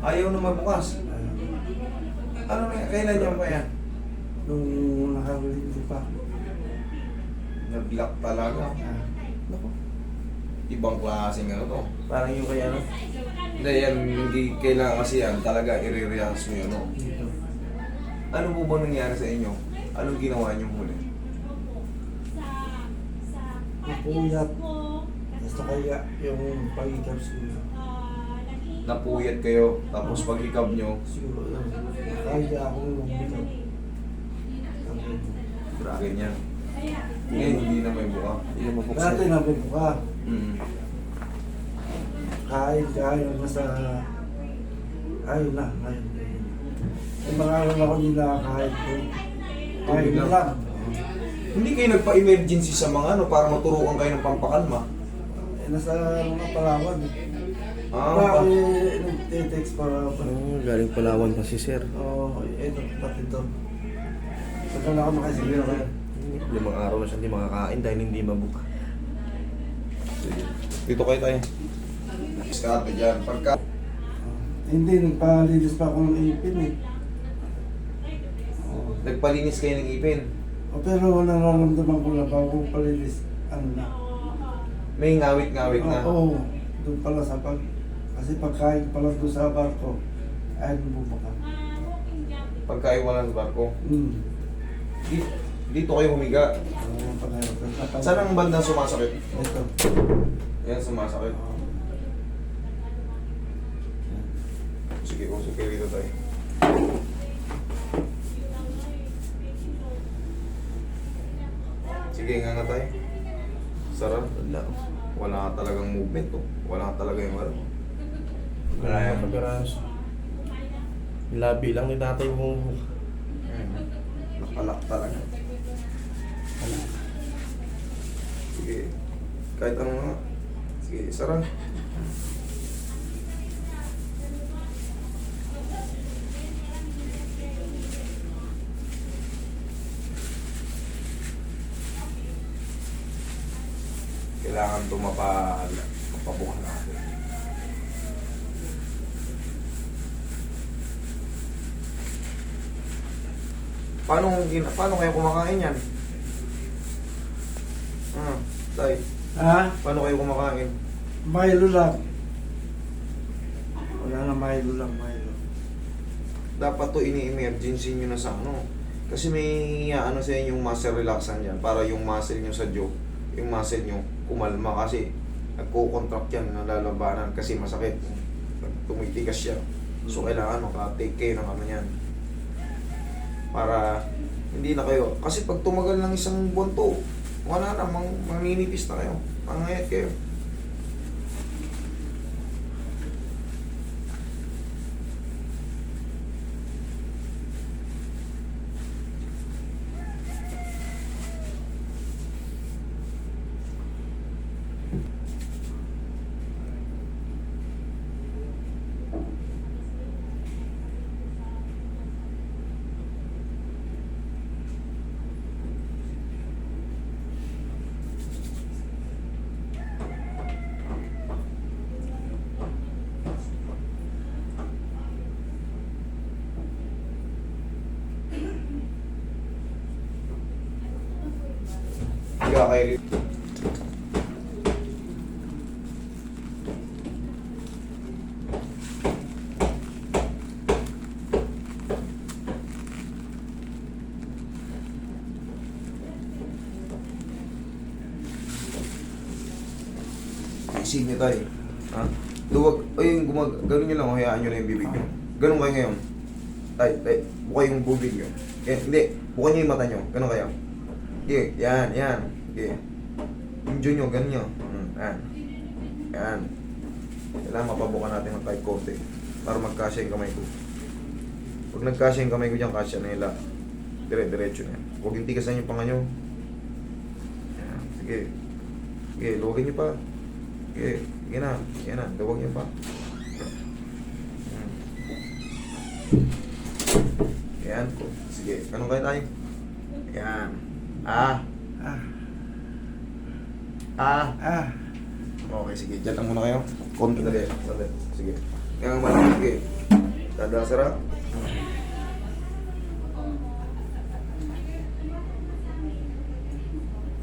Ayaw na magbukas. Ano na, kailan niyo pa yan? Nung nakabalik ko pa. Nag-lock talaga. Naku. Ibang klaseng ano to. Parang yung kaya ano? Hindi, yan, hindi kailangan kasi yan. Talaga, i-rehearse mo yun. No? Dito. Ano po ba nangyari sa inyo? Anong ginawa niyo huli? Napuyat. Basta kaya yung pag-ikap siguro. Napuyat kayo, tapos pag-hikab nyo, Siguro yun. Kaya akong lumikap. ganyan. Ngayon, hindi na may buka. Hindi na mabuksan. Dati nabubuka. Mm. Kain nasa... Ayun na, ngayon. Yung mga araw ako hindi nakakain ko. Kain na lang. Hindi kayo nagpa-emergency sa mga ano, para maturukan kayo ng pampakalma. Nasa mga Palawan. Ah, Nag-text para... Galing Palawan pa si sir. Oo, ito, pati ito. Saka na ako makasiguro kayo. 5 araw na siya hindi makakain dahil hindi mabuka. dito kayo tayo. Diskarte dyan. Pagka... Hindi, nagpalinis pa ako ng ipin eh. Oo. Nagpalinis kayo ng ipin, Pero nararamdaman ko na bago ko palinis, ano na. may ngawit-ngawit na. Oo, doon pala sa pag... Kasi pagkain pala doon sa barko, ay bumaka. Pagka wala sa barko. Dito kayo humiga. Pagkahirap. Saan ang bandang sumasakit? Ito. Yan, sumasakit. Sige, usok kayo dito tayo. Sige, nga nga tayo. Sarap. Wala talagang movement to. Wala talaga yung ano. Wala yung pagkaras. Labi lang ni tatay mo. Nakalak talaga. Sige. Kahit ano nga. Sige, sarap. Kailangan ito mapabuka natin. Paano kayo kumakain yan? Tay, Ha? paano kayo kumakain? Milo lang. Wala na Milo lang, Milo. Dapat to ini-emergency nyo na sa ano. Kasi may ano sa inyo yung muscle relaxant yan para yung muscle nyo sa jaw, yung muscle nyo kumalma kasi nagko-contract yan, nalalabanan kasi masakit. Tumitigas siya. So kailangan maka-take kayo ng ano yan. Para hindi na kayo. Kasi pag tumagal ng isang buwan to, wala na, maninipis na kayo. Mangayat kayo. Higa kayo rito. Isig niyo tayo. Ha? Luwag. Ay, gano'n nyo lang. Hayaan nyo lang yung bibig nyo. Ganun kayo ngayon. Tay. Buka yung bibig nyo. Hindi. Buka nyo yung mata nyo. Ganun kayo. Sige. Yan. Sige. Yung dyan nyo. Ganun nyo. Yan. Kailangan mapabuka natin ng tight konti. Para magkasya yung kamay ko. Pag nagkasya yung kamay ko dyan, kasya na ila. Diretso na yan. Huwag yung tigasan yung panga nyo. Yan. Sige. Luwagin nyo pa. Yan na. Dawag niyo pa. Yan. Sige. Ganun kayo tayo. Yan. Okay, sige. Diyan lang muna kayo. Konti na rin. Sandali. Sige. Kaya nga malamig. Sige. Dadasara.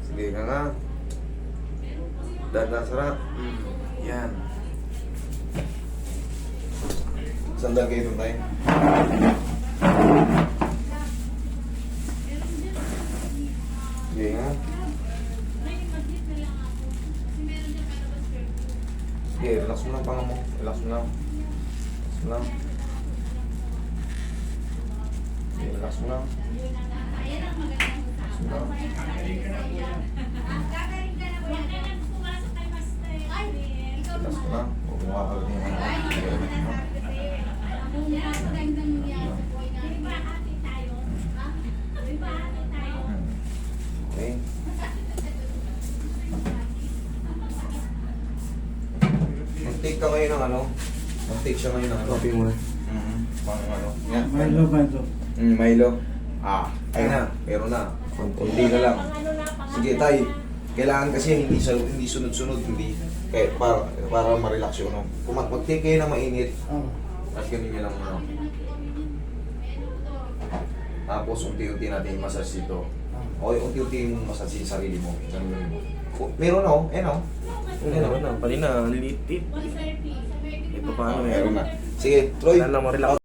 Sige ka nga. Dadasara. Yan. Sandal kayo doon tayo. Sige nga. Sige, relax mo lang panga mo. Relax mo lang. Relax mo lang. Sige, relax mo lang. Relax mo lang. Relax mo lang. Huwag mo kakalit yung Okay. Mag-take ka ngayon ng ano? Mag-take siya ngayon ng ano? Copy mo na. Pang ano? Yan. Milo. Milo. Ayun na. Meron na. Kunti na lang. Sige, tay. Kailangan kasi hindi sunod-sunod, hindi. Kaya para ma-relax yung ano. Kung mag-take kayo ng mainit, at ganun nyo lang ano. Tapos unti-unti natin i-massage dito. Okay, unti-unti yung massage yung sarili mo. Ganun mo. Meron na oh. Ayan oh. Ano na, kanina, litit. Ito paano eh. Meron na. Sige, Troy. Kailangan lang ma-relax.